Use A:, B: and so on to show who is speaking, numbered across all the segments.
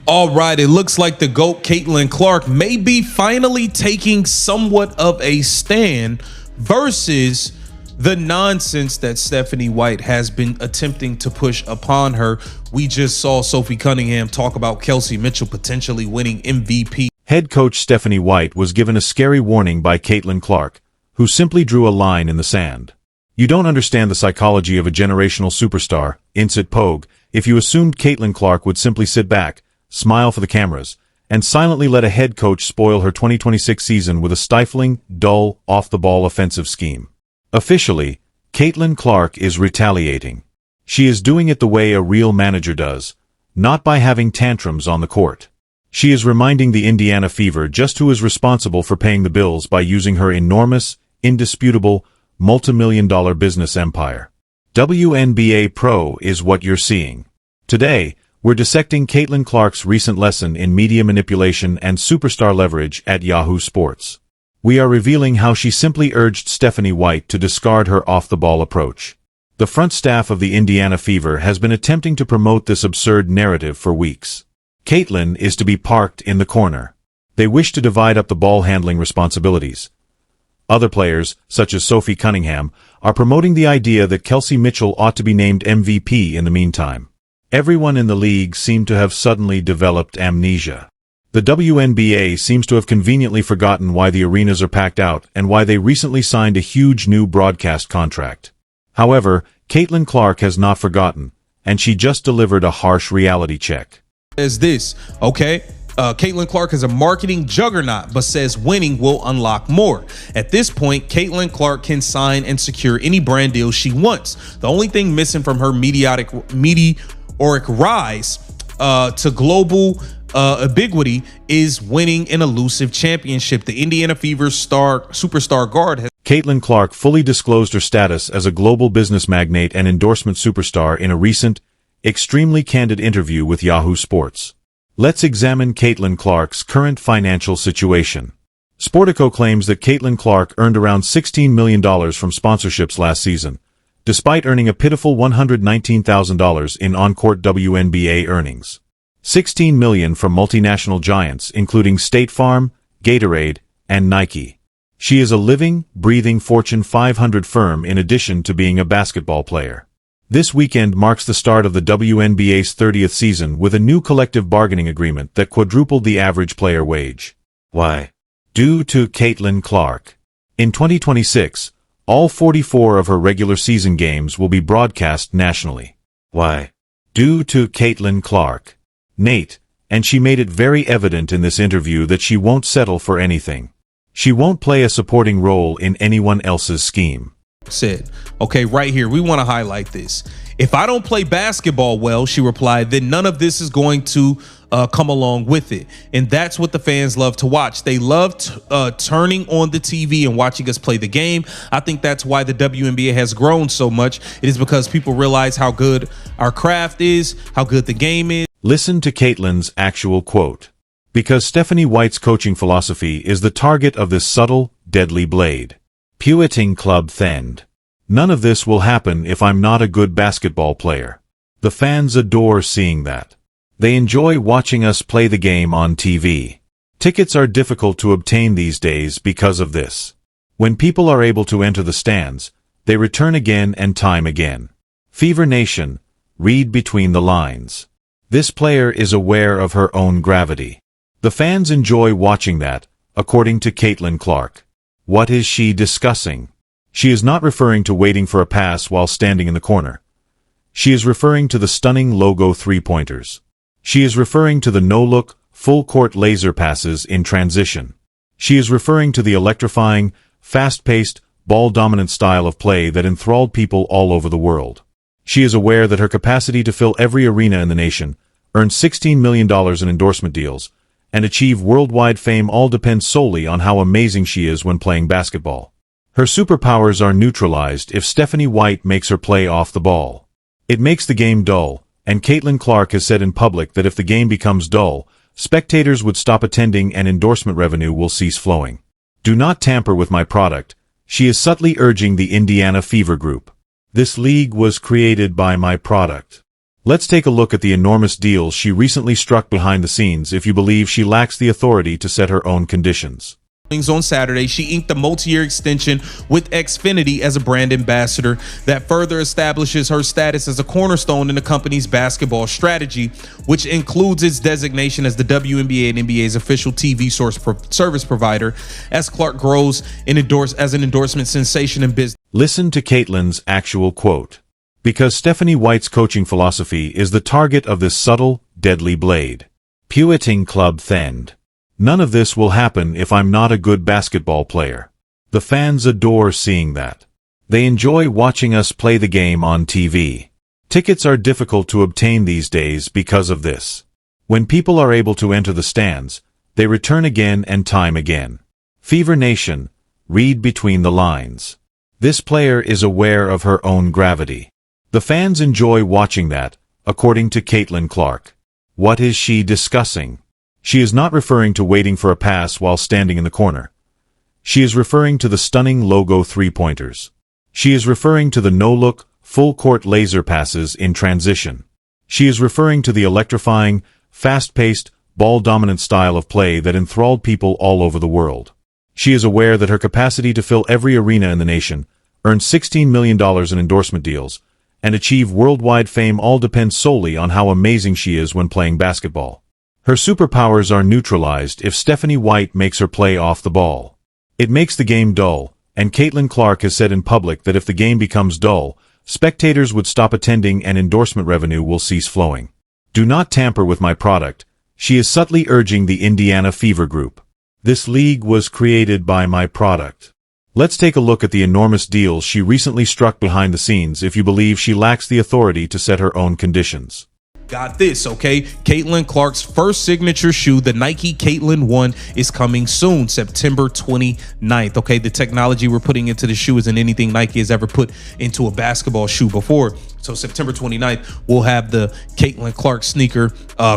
A: All right, it looks like the GOAT Caitlin Clark may be finally taking somewhat of a stand versus the nonsense that Stephanie White has been attempting to push upon her. We just saw Sophie Cunningham talk about Kelsey Mitchell potentially winning MVP.
B: Head coach Stephanie White was given a scary warning by Caitlin Clark, who simply drew a line in the sand. You don't understand the psychology of a generational superstar, icket Pogue, if you assumed Caitlin Clark would simply sit back, smile for the cameras, and silently let a head coach spoil her 2026 season with a stifling, dull, off-the-ball offensive scheme. Officially, Caitlin Clark is retaliating. She is doing it the way a real manager does, not by having tantrums on the court. She is reminding the Indiana Fever just who is responsible for paying the bills by using her enormous, indisputable, multi-million-dollar business empire. WNBA Pro is what you're seeing. Today, we're dissecting Caitlin Clark's recent lesson in media manipulation and superstar leverage at Yahoo Sports. We are revealing how she simply urged Stephanie White to discard her off-the-ball approach. The front staff of the Indiana Fever has been attempting to promote this absurd narrative for weeks. Caitlin is to be parked in the corner. They wish to divide up the ball-handling responsibilities. Other players, such as Sophie Cunningham, are promoting the idea that Kelsey Mitchell ought to be named MVP in the meantime. Everyone in the league seemed to have suddenly developed amnesia. The WNBA seems to have conveniently forgotten why the arenas are packed out and why they recently signed a huge new broadcast contract. However, Caitlin Clark has not forgotten, and she just delivered a harsh reality check.
A: Is this, okay? Caitlin Clark is a marketing juggernaut, but says winning will unlock more. At this point, Caitlin Clark can sign and secure any brand deal she wants. The only thing missing from her meteoric rise to global ubiquity is winning an elusive championship. The Indiana Fever superstar guard has
B: Caitlin Clark fully disclosed her status as a global business magnate and endorsement superstar in a recent, extremely candid interview with Yahoo Sports. Let's examine Caitlin Clark's current financial situation. Sportico claims that Caitlin Clark earned around $16 million from sponsorships last season, despite earning a pitiful $119,000 in on-court WNBA earnings. $16 million from multinational giants including State Farm, Gatorade, and Nike. She is a living, breathing Fortune 500 firm in addition to being a basketball player. This weekend marks the start of the WNBA's 30th season with a new collective bargaining agreement that quadrupled the average player wage. Why? Due to Caitlin Clark. In 2026, all 44 of her regular season games will be broadcast nationally. Why? Due to Caitlin Clark. Nate, and she made it very evident in this interview that she won't settle for anything. She won't play a supporting role in anyone else's scheme.
A: Said, okay, right here, we want to highlight this. If I don't play basketball well, she replied, then none of this is going to come along with it. And that's what the fans love to watch. They love turning on the TV and watching us play the game. I think that's why the WNBA has grown so much. It is because people realize how good our craft is, how good the game is.
B: Listen to Caitlin's actual quote. Because Stephanie White's coaching philosophy is the target of this subtle, deadly blade. Puitting club thend. None of this will happen if I'm not a good basketball player. The fans adore seeing that. They enjoy watching us play the game on TV. Tickets are difficult to obtain these days because of this. When people are able to enter the stands, they return again and time again. Fever Nation, read between the lines. This player is aware of her own gravity. The fans enjoy watching that, according to Caitlin Clark. What is she discussing? She is not referring to waiting for a pass while standing in the corner. She is referring to the stunning logo three-pointers. She is referring to the no-look, full-court laser passes in transition. She is referring to the electrifying, fast-paced, ball-dominant style of play that enthralled people all over the world. She is aware that her capacity to fill every arena in the nation, earn $16 million in endorsement deals, and achieve worldwide fame all depends solely on how amazing she is when playing basketball. Her superpowers are neutralized if Stephanie White makes her play off the ball. It makes the game dull, and Caitlin Clark has said in public that if the game becomes dull, spectators would stop attending and endorsement revenue will cease flowing. Do not tamper with my product, she is subtly urging the Indiana Fever Group. This league was created by my product. Let's take a look at the enormous deals she recently struck behind the scenes if you believe she lacks the authority to set her own conditions.
A: On Saturday, she inked a multi-year extension with Xfinity as a brand ambassador that further establishes her status as a cornerstone in the company's basketball strategy, which includes its designation as the WNBA and NBA's official TV service provider, as Clark grows as an endorsement sensation in business.
B: Listen to Caitlin's actual quote. Because Stephanie White's coaching philosophy is the target of this subtle, deadly blade. Pewitting Club Thend. None of this will happen if I'm not a good basketball player. The fans adore seeing that. They enjoy watching us play the game on TV. Tickets are difficult to obtain these days because of this. When people are able to enter the stands, they return again and time again. Fever Nation, read between the lines. This player is aware of her own gravity. The fans enjoy watching that, according to Caitlin Clark. What is she discussing? She is not referring to waiting for a pass while standing in the corner. She is referring to the stunning logo three-pointers. She is referring to the no-look, full-court laser passes in transition. She is referring to the electrifying, fast-paced, ball-dominant style of play that enthralled people all over the world. She is aware that her capacity to fill every arena in the nation, earn $16 million in endorsement deals, and achieve worldwide fame all depends solely on how amazing she is when playing basketball. Her superpowers are neutralized if Stephanie White makes her play off the ball. It makes the game dull, and Caitlin Clark has said in public that if the game becomes dull, spectators would stop attending and endorsement revenue will cease flowing. Do not tamper with my product, she is subtly urging the Indiana Fever Group. This league was created by my product. Let's take a look at the enormous deals she recently struck behind the scenes if you believe she lacks the authority to set her own conditions.
A: Got this, okay? Caitlin Clark's first signature shoe, the Nike Caitlin 1, is coming soon, September 29th, okay? The technology we're putting into the shoe isn't anything Nike has ever put into a basketball shoe before. So September 29th, we'll have the Caitlin Clark sneaker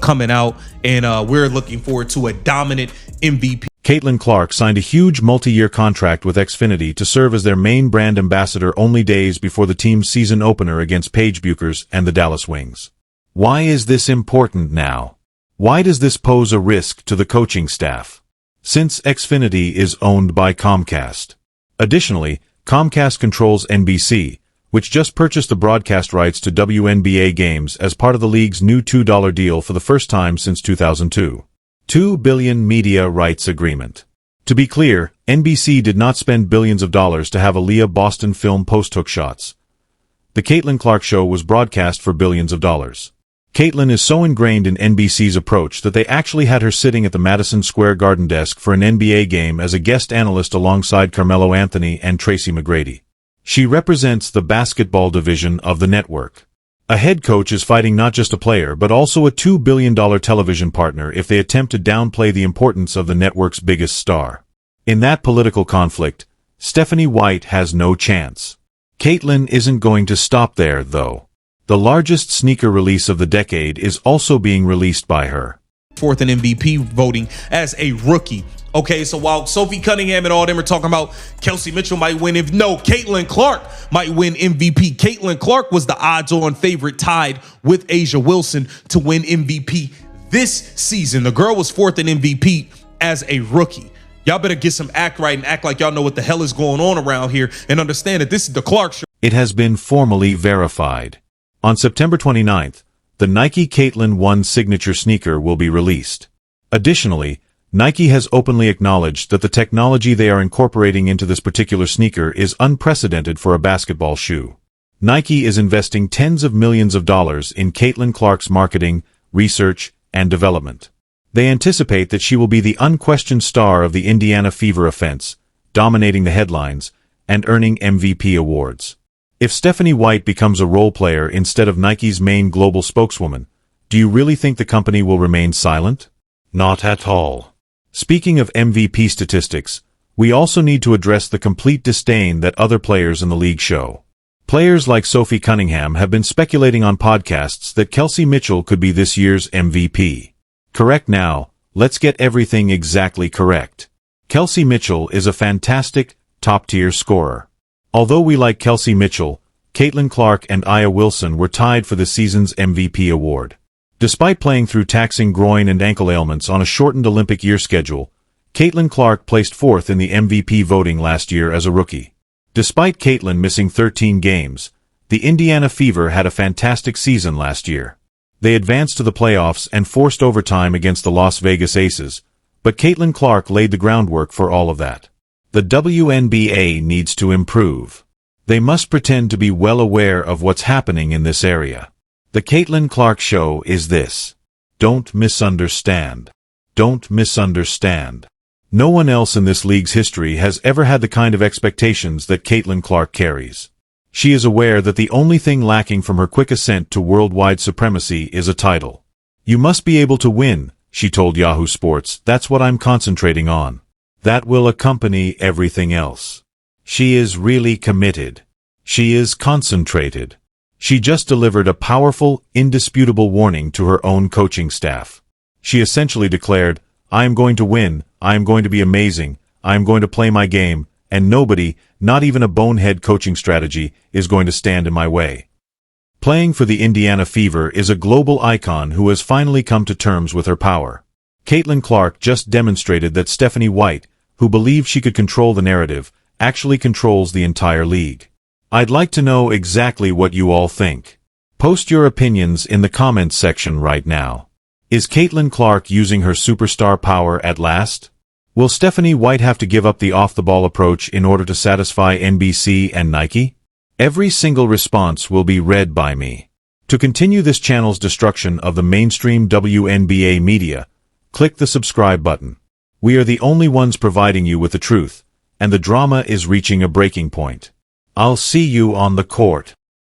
A: coming out, and we're looking forward to a dominant MVP.
B: Caitlin Clark signed a huge multi-year contract with Xfinity to serve as their main brand ambassador only days before the team's season opener against Paige Buchers and the Dallas Wings. Why is this important now? Why does this pose a risk to the coaching staff? Since Xfinity is owned by Comcast. Additionally, Comcast controls NBC, which just purchased the broadcast rights to WNBA games as part of the league's new $2 deal for the first time since 2002. $2 billion media rights agreement. To be clear, NBC did not spend billions of dollars to have Aaliyah Boston film post-hook shots. The Caitlin Clark Show was broadcast for billions of dollars. Caitlin is so ingrained in NBC's approach that they actually had her sitting at the Madison Square Garden desk for an NBA game as a guest analyst alongside Carmelo Anthony and Tracy McGrady. She represents the basketball division of the network. A head coach is fighting not just a player but also a $2 billion television partner if they attempt to downplay the importance of the network's biggest star. In that political conflict, Stephanie White has no chance. Caitlin isn't going to stop there, though. The largest sneaker release of the decade is also being released by her.
A: Fourth in MVP voting as a rookie. Okay, so while Sophie Cunningham and all them are talking about Kelsey Mitchell might win, Caitlin Clark might win MVP. Caitlin Clark was the odds-on favorite, tied with Asia Wilson to win MVP this season. The girl was fourth in MVP as a rookie. Y'all better get some act right and act like y'all know what the hell is going on around here and understand that this is the Clark Show.
B: It has been formally verified. On September 29th, the Nike Caitlin 1 signature sneaker will be released. Additionally, Nike has openly acknowledged that the technology they are incorporating into this particular sneaker is unprecedented for a basketball shoe. Nike is investing tens of millions of dollars in Caitlin Clark's marketing, research, and development. They anticipate that she will be the unquestioned star of the Indiana Fever offense, dominating the headlines, and earning MVP awards. If Stephanie White becomes a role player instead of Nike's main global spokeswoman, do you really think the company will remain silent? Not at all. Speaking of MVP statistics, we also need to address the complete disdain that other players in the league show. Players like Sophie Cunningham have been speculating on podcasts that Kelsey Mitchell could be this year's MVP. Correct now, let's get everything exactly correct. Kelsey Mitchell is a fantastic, top-tier scorer. Although we like Kelsey Mitchell, Caitlin Clark and Aya Wilson were tied for the season's MVP award. Despite playing through taxing groin and ankle ailments on a shortened Olympic year schedule, Caitlin Clark placed fourth in the MVP voting last year as a rookie. Despite Caitlin missing 13 games, the Indiana Fever had a fantastic season last year. They advanced to the playoffs and forced overtime against the Las Vegas Aces, but Caitlin Clark laid the groundwork for all of that. The WNBA needs to improve. They must pretend to be well aware of what's happening in this area. The Caitlin Clark Show is this. Don't misunderstand. Don't misunderstand. No one else in this league's history has ever had the kind of expectations that Caitlin Clark carries. She is aware that the only thing lacking from her quick ascent to worldwide supremacy is a title. You must be able to win, she told Yahoo Sports. That's what I'm concentrating on. That will accompany everything else. She is really committed. She is concentrated. She just delivered a powerful, indisputable warning to her own coaching staff. She essentially declared, I am going to win, I am going to be amazing, I am going to play my game, and nobody, not even a bonehead coaching strategy, is going to stand in my way. Playing for the Indiana Fever is a global icon who has finally come to terms with her power. Caitlin Clark just demonstrated that Stephanie White, who believed she could control the narrative, actually controls the entire league. I'd like to know exactly what you all think. Post your opinions in the comments section right now. Is Caitlin Clark using her superstar power at last? Will Stephanie White have to give up the off-the-ball approach in order to satisfy NBC and Nike? Every single response will be read by me. To continue this channel's destruction of the mainstream WNBA media, click the subscribe button. We are the only ones providing you with the truth, and the drama is reaching a breaking point. I'll see you on the court.